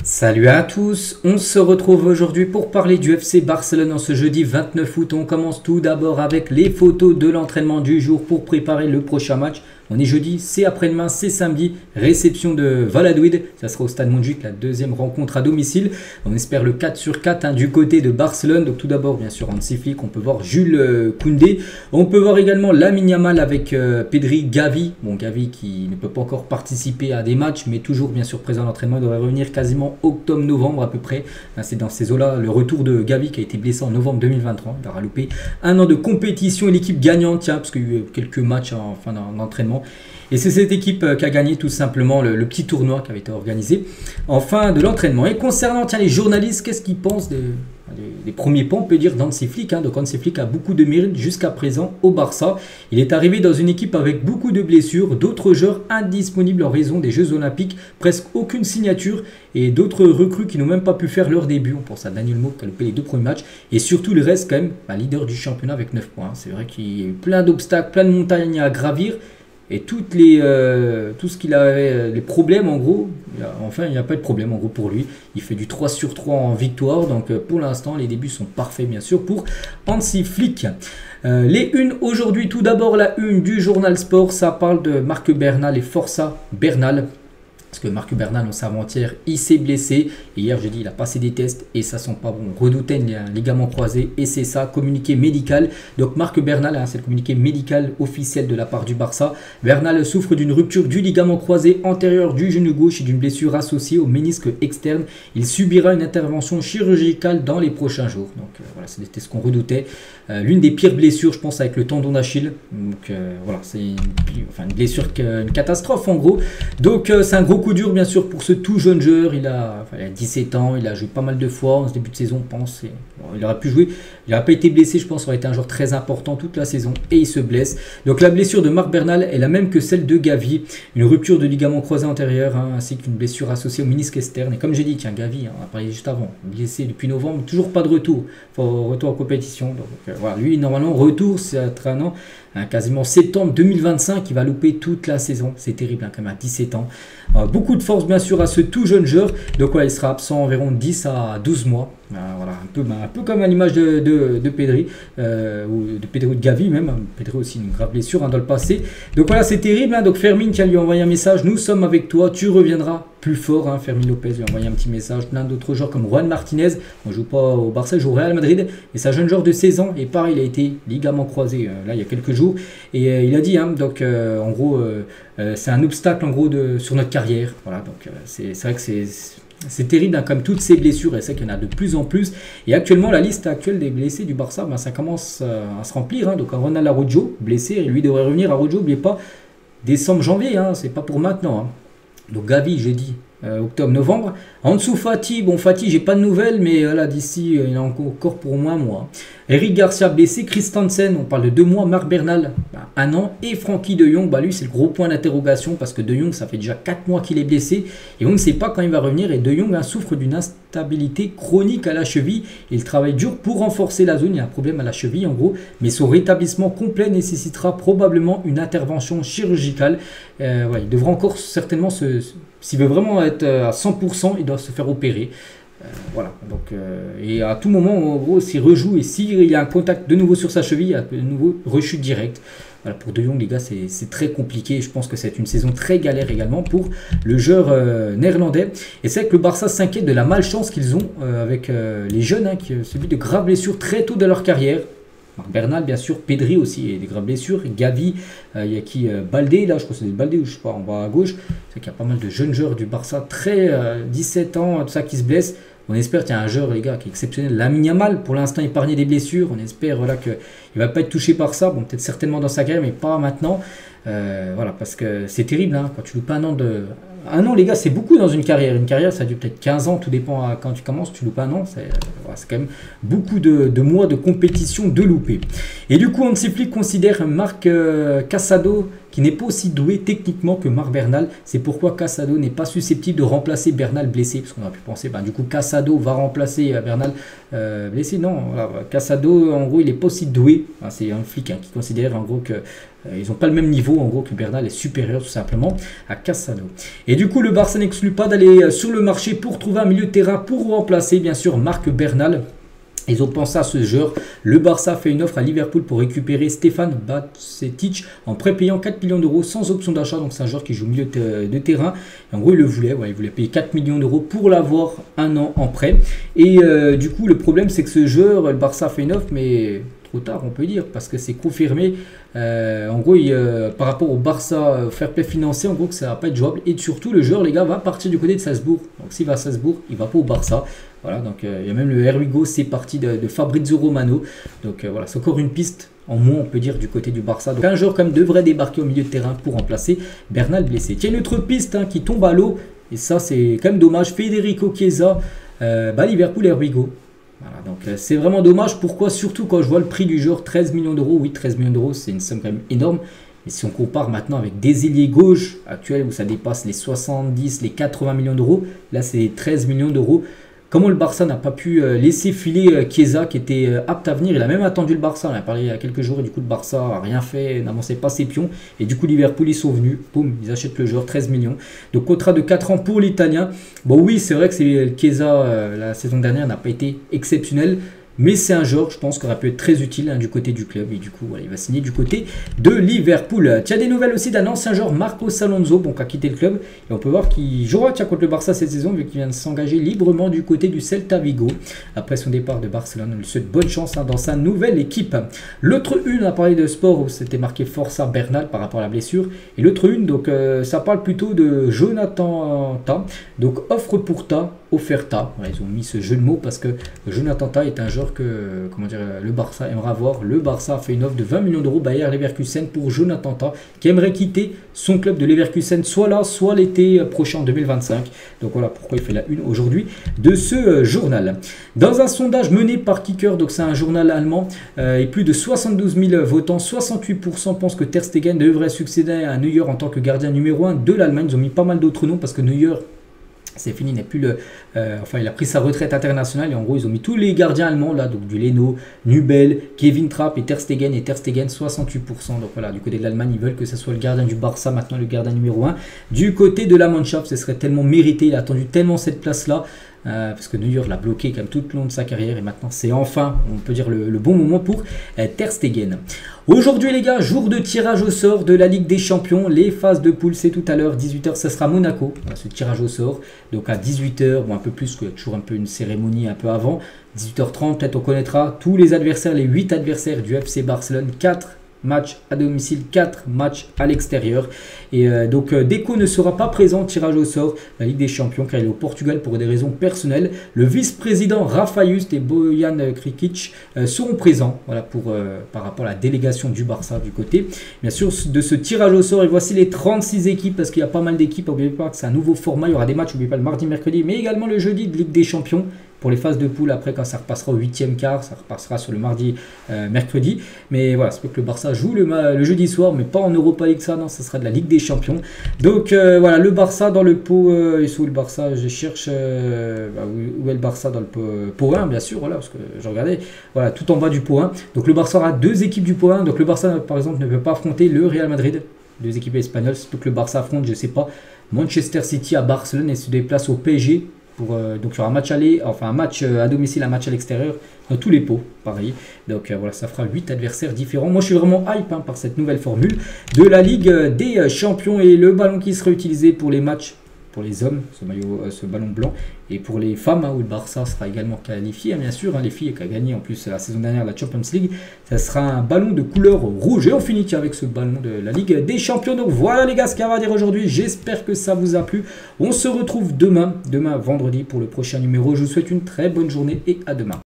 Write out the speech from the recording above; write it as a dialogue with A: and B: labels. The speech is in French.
A: Salut à tous, on se retrouve aujourd'hui pour parler du FC Barcelone en ce jeudi 29 août. On commence tout d'abord avec les photos de l'entraînement du jour pour préparer le prochain match. On est jeudi, c'est après-demain, c'est samedi, réception de Valladolid. Ça sera au Stade Montjuïc, la deuxième rencontre à domicile. On espère le 4 sur 4 du côté de Barcelone. Donc tout d'abord, bien sûr, Hansi Flick, on peut voir Jules Koundé. On peut voir également Lamine Yamal avec Pedri, Gavi. Bon, Gavi qui ne peut pas encore participer à des matchs, mais toujours bien sûr présent à l'entraînement. Il devrait revenir quasiment octobre-novembre à peu près. C'est dans ces eaux-là le retour de Gavi qui a été blessé en novembre 2023. Il aura loupé un an de compétition et l'équipe gagnante, tiens, parce qu'il y a eu quelques matchs en fin d'entraînement. Et c'est cette équipe qui a gagné tout simplement le petit tournoi qui avait été organisé en fin de l'entraînement. Et concernant les journalistes, qu'est-ce qu'ils pensent des premiers pas, on peut dire, d'Hansi Flick. Donc Hansi Flick a beaucoup de mérite jusqu'à présent au Barça. Il est arrivé dans une équipe avec beaucoup de blessures, d'autres joueurs indisponibles en raison des Jeux Olympiques, presque aucune signature et d'autres recrues qui n'ont même pas pu faire leur début. On pense à Daniel Mo qui a loupé les deux premiers matchs. Et surtout, le reste quand même, leader du championnat avec 9 points. C'est vrai qu'il y a eu plein d'obstacles, plein de montagnes à gravir. Et tout ce qu'il avait, les problèmes en gros, il n'y a pas de problème en gros pour lui. Il fait du 3 sur 3 en victoire. Donc pour l'instant, les débuts sont parfaits bien sûr pour Hansi Flick. Les unes aujourd'hui, tout d'abord la une du journal Sport, ça parle de Marc Bernal et Força Bernal. Parce que Marc Bernal, on sait avant-hier, il s'est blessé. Et hier, j'ai dit, il a passé des tests et ça sent pas bon. On redoutait un ligament croisé et c'est ça, communiqué médical. Donc Marc Bernal, c'est le communiqué médical officiel de la part du Barça. Bernal souffre d'une rupture du ligament croisé antérieur du genou gauche et d'une blessure associée au ménisque externe. Il subira une intervention chirurgicale dans les prochains jours. Donc voilà, c'était ce qu'on redoutait. L'une des pires blessures, je pense, avec le tendon d'Achille. Donc voilà, c'est une blessure, une catastrophe en gros. Donc c'est un gros coup dur bien sûr pour ce tout jeune joueur. Il a 17 ans, il a joué pas mal de fois en ce début de saison, je pense. Il aurait pu jouer, il n'aurait pas été blessé, je pense, ça aurait été un joueur très important toute la saison et il se blesse. Donc la blessure de Marc Bernal est la même que celle de Gavi, une rupture de ligament croisé antérieur ainsi qu'une blessure associée au ménisque externe. Et comme j'ai dit, tiens, Gavi, on a parlé juste avant, blessé depuis novembre, toujours pas de retour, retour en compétition. Donc voilà, lui normalement retour, c'est un an. Quasiment septembre 2025, il va louper toute la saison. C'est terrible quand même à 17 ans. Beaucoup de force bien sûr à ce tout jeune joueur. Donc il sera absent environ 10 à 12 mois. Voilà, un peu comme à l'image de Pedri, ou de Pedri ou de Gavi même. Pedri aussi une grave blessure dans le passé. Donc voilà, c'est terrible. Donc Fermin qui a lui envoyé un message. Nous sommes avec toi, tu reviendras plus fort. Fermin Lopez lui a envoyé un petit message. Plein d'autres joueurs comme Juan Martinez. On ne joue pas au Barça, il joue au Real Madrid. Et c'est un jeune joueur de 16 ans. Et pareil, il a été ligament croisé là il y a quelques jours. Et il a dit, donc en gros, c'est un obstacle en gros sur notre carrière. Voilà, donc c'est vrai que c'est terrible, comme toutes ces blessures, et c'est qu'il y en a de plus en plus. Et actuellement, la liste actuelle des blessés du Barça, ça commence à se remplir. Donc Ronald Araujo, blessé, et lui devrait revenir. Araujo, n'oubliez pas, décembre-janvier, c'est pas pour maintenant. Donc Gavi, j'ai dit, octobre-novembre. En dessous, Fati, Fati, j'ai pas de nouvelles, mais là, d'ici, il est encore pour au moins un mois. Eric Garcia blessé, Christensen, on parle de 2 mois, Marc Bernal, 1 an, et Frenkie de Jong, lui, c'est le gros point d'interrogation, parce que de Jong, ça fait déjà 4 mois qu'il est blessé, et on ne sait pas quand il va revenir, et de Jong souffre d'une instabilité chronique à la cheville. Il travaille dur pour renforcer la zone, il y a un problème à la cheville, en gros, mais son rétablissement complet nécessitera probablement une intervention chirurgicale. Il devra encore certainement s'il veut vraiment être à 100%, il doit se faire opérer. Voilà, donc et à tout moment en gros s'il rejoue et s'il y a un contact de nouveau sur sa cheville, il y a de nouveau rechute directe. Voilà, pour De Jong les gars c'est très compliqué, je pense que c'est une saison très galère également pour le joueur néerlandais. Et c'est vrai que le Barça s'inquiète de la malchance qu'ils ont avec les jeunes qui subissent de graves blessures très tôt dans leur carrière. Marc Bernal bien sûr, Pedri aussi et des graves blessures, Gavi, il y a qui Baldé, là je crois que c'est Baldé ou je sais pas en bas à gauche, c'est qu'il y a pas mal de jeunes joueurs du Barça, très 17 ans, tout ça qui se blessent. On espère qu'il y a un joueur les gars qui est exceptionnel, Lamine Yamal, pour l'instant épargné des blessures, on espère qu'il ne va pas être touché par ça, peut-être certainement dans sa carrière mais pas maintenant. Voilà, parce que c'est terrible quand tu loupes un an les gars, c'est beaucoup dans une carrière. Une carrière, ça dure peut-être 15 ans, tout dépend quand tu commences, tu loupes un an. C'est quand même beaucoup de mois de compétition de louper. Et du coup, Hansi Flick considère Marc Casado qui n'est pas aussi doué techniquement que Marc Bernal. C'est pourquoi Casado n'est pas susceptible de remplacer Bernal blessé. Parce qu'on aurait pu penser, du coup, Casado va remplacer Bernal blessé. Non, voilà, Casado, en gros, il n'est pas aussi doué. C'est un Flick qui considère en gros que Ils n'ont pas le même niveau, en gros, que Bernal est supérieur tout simplement à Cassano. Et du coup, le Barça n'exclut pas d'aller sur le marché pour trouver un milieu de terrain pour remplacer, bien sûr, Marc Bernal. Ils ont pensé à ce joueur. Le Barça fait une offre à Liverpool pour récupérer Stefan Bajcetic en prépayant 4 millions d'euros sans option d'achat. Donc c'est un joueur qui joue milieu de terrain. Et en gros, il le voulait. Ouais, il voulait payer 4 millions d'euros pour l'avoir un an en prêt. Et du coup, le problème, c'est que ce joueur, le Barça fait une offre, mais trop tard, on peut dire, parce que c'est confirmé. En gros, par rapport au Barça fair play financier, en gros, que ça va pas être jouable. Et surtout, le joueur, les gars, va partir du côté de Salzbourg. Donc s'il va à Salzbourg, il va pas au Barça. Voilà, donc il y a même le Erwigo, c'est parti de Fabrizio Romano. Donc voilà, c'est encore une piste en moins, on peut dire, du côté du Barça. Donc un joueur comme devrait débarquer au milieu de terrain pour remplacer Bernal blessé. Tiens, une autre piste qui tombe à l'eau, et ça c'est quand même dommage. Federico Chiesa, Liverpool Erwigo. Voilà, donc c'est vraiment dommage. Pourquoi? Surtout quand je vois le prix du joueur, 13 millions d'euros. Oui, 13 millions d'euros, c'est une somme quand même énorme. Et si on compare maintenant avec des ailiers gauche actuels où ça dépasse les 70, les 80 millions d'euros, là c'est 13 millions d'euros. Comment le Barça n'a pas pu laisser filer Chiesa qui était apte à venir. Il a même attendu le Barça, on a parlé il y a quelques jours et du coup le Barça n'a rien fait, n'avançait pas ses pions. Et du coup Liverpool ils sont venus, boum, ils achètent le joueur, 13 millions. Donc contrat de 4 ans pour l'Italien. Bon oui, c'est vrai que Chiesa la saison dernière n'a pas été exceptionnel. Mais c'est un joueur, je pense, qui aurait pu être très utile du côté du club. Et du coup, voilà, il va signer du côté de Liverpool. Tu as des nouvelles aussi d'un ancien joueur, Marcos Alonso, qui a quitté le club. Et on peut voir qu'il jouera contre le Barça cette saison, vu qu'il vient de s'engager librement du côté du Celta Vigo. Après son départ de Barcelone, on lui souhaite bonne chance dans sa nouvelle équipe. L'autre une, on a parlé de sport, où c'était marqué Forza Bernal par rapport à la blessure. Et l'autre une, donc ça parle plutôt de Jonathan Ta. Donc offre pour Ta, offerta. Voilà, ils ont mis ce jeu de mots parce que Jonathan Ta est un joueur que le Barça aimerait avoir. Le Barça a fait une offre de 20 millions d'euros Bayer Leverkusen pour Jonathan Ta, qui aimerait quitter son club de Leverkusen soit là, soit l'été prochain en 2025. Donc voilà pourquoi il fait la une aujourd'hui de ce journal. Dans un sondage mené par Kicker, donc c'est un journal allemand, et plus de 72 000 votants, 68% pensent que Ter Stegen devrait succéder à Neuer en tant que gardien numéro 1 de l'Allemagne. Ils ont mis pas mal d'autres noms parce que Neuer, c'est fini, il n'est plus il a pris sa retraite internationale et en gros ils ont mis tous les gardiens allemands là, donc du Leno, Nubel, Kevin Trapp et Ter Stegen 68%. Donc voilà, du côté de l'Allemagne ils veulent que ce soit le gardien du Barça maintenant, le gardien numéro 1. Du côté de la Mannschaft, ce serait tellement mérité, il a attendu tellement cette place là. Parce que Neuer l'a bloqué comme tout le long de sa carrière et maintenant c'est enfin, on peut dire, le bon moment pour Ter Stegen. Aujourd'hui les gars, jour de tirage au sort de la Ligue des Champions, les phases de poule c'est tout à l'heure, 18 h, ça sera Monaco, voilà, ce tirage au sort. Donc à 18 h, bon un peu plus, qu'il y a toujours un peu une cérémonie un peu avant, 18 h 30 peut-être on connaîtra tous les adversaires, les 8 adversaires du FC Barcelone, 4 matchs à domicile, 4 matchs à l'extérieur. Et donc Deco ne sera pas présent au tirage au sort la Ligue des Champions car il est au Portugal pour des raisons personnelles. Le vice-président Rafa Just et Bojan Krikic seront présents, voilà, par rapport à la délégation du Barça du côté, bien sûr, de ce tirage au sort. Et voici les 36 équipes parce qu'il y a pas mal d'équipes. N'oubliez pas que c'est un nouveau format, il y aura des matchs, n'oubliez pas, le mardi, mercredi, mais également le jeudi de Ligue des Champions. Pour les phases de poule, après quand ça repassera au 8e quart, ça repassera sur le mardi, mercredi. Mais voilà, c'est que le Barça joue le jeudi soir, mais pas en Europa League, ça, non, ça sera de la Ligue des Champions. Donc voilà, le Barça dans le pot, et sous le Barça, je cherche, où est le Barça dans le pot 1, bien sûr, voilà, parce que je regardais, voilà, tout en bas du pot 1. Donc le Barça aura deux équipes du pot 1, donc le Barça, par exemple, ne peut pas affronter le Real Madrid, deux équipes espagnoles, surtout que le Barça affronte, je sais pas, Manchester City à Barcelone et se déplace au PSG. Donc il y aura un match aller, enfin un match à domicile, un match à l'extérieur, dans tous les pots, pareil. Donc voilà, ça fera 8 adversaires différents. Moi je suis vraiment hype par cette nouvelle formule de la Ligue des Champions et le ballon qui sera utilisé pour les matchs, pour les hommes, ce ballon blanc, et pour les femmes, où le Barça sera également qualifié, bien sûr, les filles qui a gagné en plus la saison dernière la Champions League, ça sera un ballon de couleur rouge. Et on finit avec ce ballon de la Ligue des Champions. Donc voilà les gars, ce qu'il y a à dire aujourd'hui, j'espère que ça vous a plu. On se retrouve demain vendredi pour le prochain numéro. Je vous souhaite une très bonne journée et à demain.